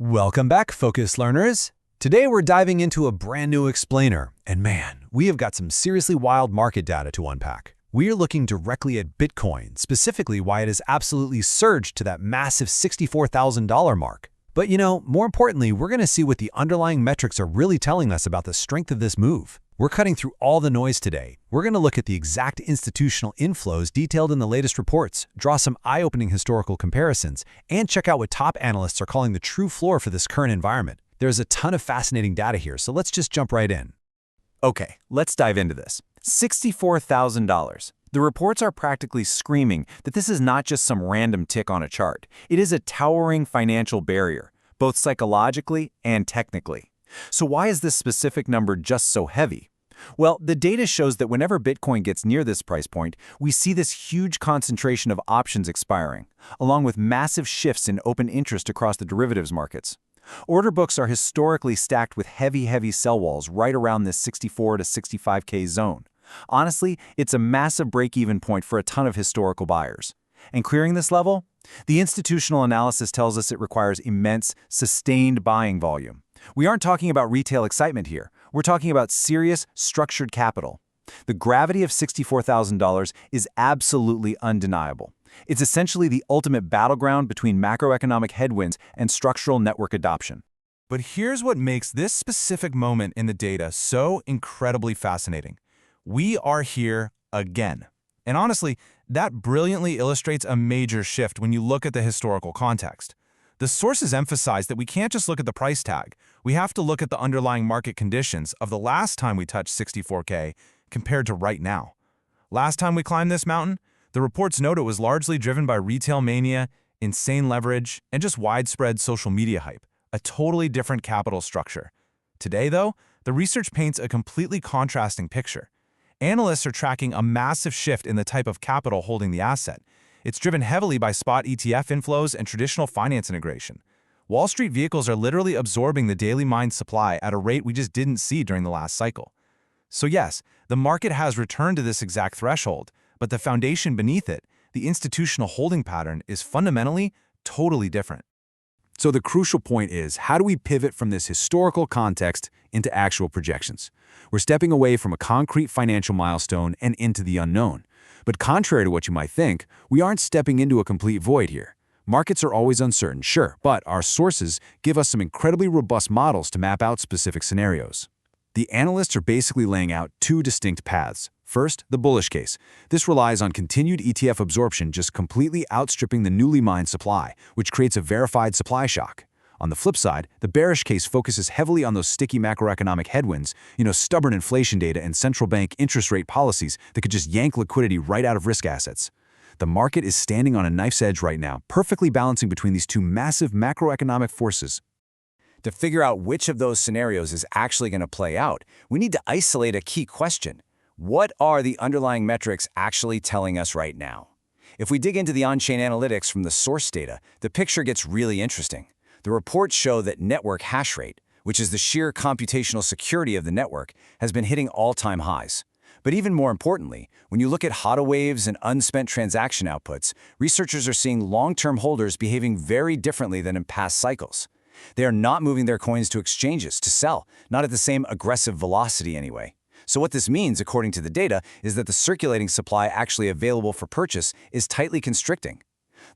Welcome back, Focus Learners. Today we're diving into a brand new explainer, and man, we have got some seriously wild market data to unpack. We are looking directly at Bitcoin, specifically why it has absolutely surged to that massive $64,000 mark. But more importantly, we're going to see what the underlying metrics are really telling us about the strength of this move. We're cutting through all the noise today. We're going to look at the exact institutional inflows detailed in the latest reports, draw some eye-opening historical comparisons, and check out what top analysts are calling the true floor for this current environment. There's a ton of fascinating data here, so let's just jump right in. Okay, let's dive into this. $64,000. The reports are practically screaming that this is not just some random tick on a chart. It is a towering financial barrier, both psychologically and technically. So why is this specific number just so heavy? Well, the data shows that whenever Bitcoin gets near this price point, we see this huge concentration of options expiring, along with massive shifts in open interest across the derivatives markets. Order books are historically stacked with heavy sell walls right around this 64 to 65K zone. Honestly, it's a massive break-even point for a ton of historical buyers. And clearing this level? The institutional analysis tells us it requires immense, sustained buying volume. We aren't talking about retail excitement here. We're talking about serious, structured capital. The gravity of $64,000 is absolutely undeniable. It's essentially the ultimate battleground between macroeconomic headwinds and structural network adoption. But here's what makes this specific moment in the data so incredibly fascinating. We are here again. And honestly, that brilliantly illustrates a major shift when you look at the historical context. The sources emphasize that we can't just look at the price tag. We have to look at the underlying market conditions of the last time we touched 64K compared to right now. Last time we climbed this mountain, the reports note it was largely driven by retail mania, insane leverage, and just widespread social media hype, a totally different capital structure. Today, though, the research paints a completely contrasting picture. Analysts are tracking a massive shift in the type of capital holding the asset. It's driven heavily by spot ETF inflows and traditional finance integration. Wall Street vehicles are literally absorbing the daily mined supply at a rate we just didn't see during the last cycle. So yes, the market has returned to this exact threshold, but the foundation beneath it, the institutional holding pattern, is fundamentally totally different. So the crucial point is, how do we pivot from this historical context into actual projections? We're stepping away from a concrete financial milestone and into the unknown. But contrary to what you might think, we aren't stepping into a complete void here. Markets are always uncertain, sure, but our sources give us some incredibly robust models to map out specific scenarios. The analysts are basically laying out two distinct paths. First, the bullish case. This relies on continued ETF absorption just completely outstripping the newly mined supply, which creates a verified supply shock. On the flip side, the bearish case focuses heavily on those sticky macroeconomic headwinds, stubborn inflation data and central bank interest rate policies that could just yank liquidity right out of risk assets. The market is standing on a knife's edge right now, perfectly balancing between these two massive macroeconomic forces. To figure out which of those scenarios is actually going to play out, we need to isolate a key question. What are the underlying metrics actually telling us right now? If we dig into the on-chain analytics from the source data, the picture gets really interesting. The reports show that network hash rate, which is the sheer computational security of the network, has been hitting all-time highs. But even more importantly, when you look at HODL waves and unspent transaction outputs, researchers are seeing long-term holders behaving very differently than in past cycles. They are not moving their coins to exchanges to sell, not at the same aggressive velocity anyway. So what this means, according to the data, is that the circulating supply actually available for purchase is tightly constricting.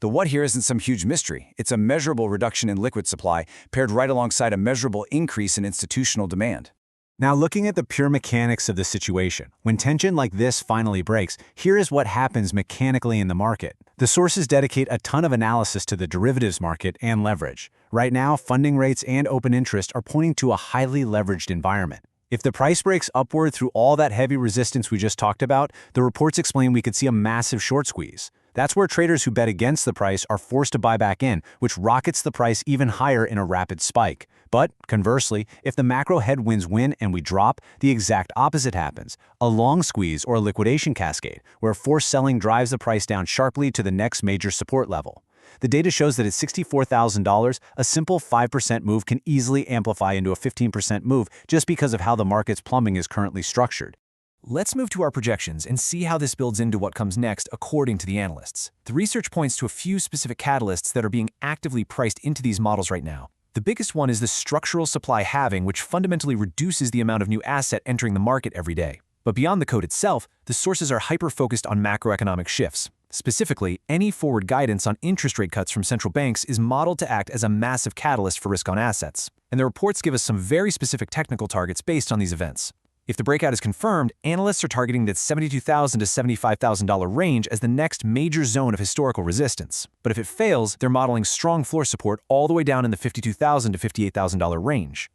The what here isn't some huge mystery. It's a measurable reduction in liquid supply paired right alongside a measurable increase in institutional demand. Now, looking at the pure mechanics of the situation, when tension like this finally breaks, here is what happens mechanically in the market. The sources dedicate a ton of analysis to the derivatives market and leverage. Right now, funding rates and open interest are pointing to a highly leveraged environment. If the price breaks upward through all that heavy resistance we just talked about, the reports explain we could see a massive short squeeze. That's where traders who bet against the price are forced to buy back in, which rockets the price even higher in a rapid spike. But conversely, if the macro headwinds win and we drop, the exact opposite happens, a long squeeze or a liquidation cascade, where forced selling drives the price down sharply to the next major support level. The data shows that at $64,000, a simple 5% move can easily amplify into a 15% move just because of how the market's plumbing is currently structured. Let's move to our projections and see how this builds into what comes next according to the analysts. The research points to a few specific catalysts that are being actively priced into these models right now. The biggest one is the structural supply halving, which fundamentally reduces the amount of new asset entering the market every day. But beyond the code itself, the sources are hyper-focused on macroeconomic shifts. Specifically, any forward guidance on interest rate cuts from central banks is modeled to act as a massive catalyst for risk on assets. And the reports give us some very specific technical targets based on these events. If the breakout is confirmed, analysts are targeting that $72,000 to $75,000 range as the next major zone of historical resistance. But if it fails, they're modeling strong floor support all the way down in the $52,000 to $58,000 range.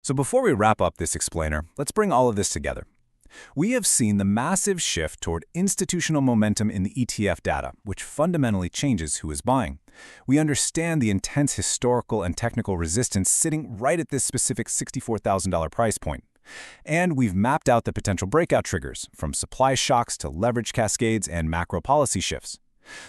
So before we wrap up this explainer, let's bring all of this together. We have seen the massive shift toward institutional momentum in the ETF data, which fundamentally changes who is buying. We understand the intense historical and technical resistance sitting right at this specific $64,000 price point. And we've mapped out the potential breakout triggers, from supply shocks to leverage cascades and macro policy shifts.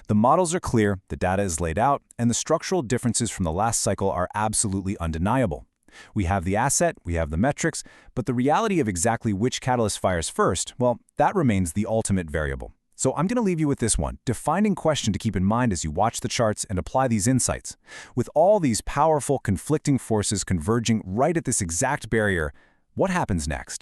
The models are clear, the data is laid out, and the structural differences from the last cycle are absolutely undeniable. We have the asset, we have the metrics, but the reality of exactly which catalyst fires first, well, that remains the ultimate variable. So I'm going to leave you with this one, defining question to keep in mind as you watch the charts and apply these insights. With all these powerful, conflicting forces converging right at this exact barrier, what happens next?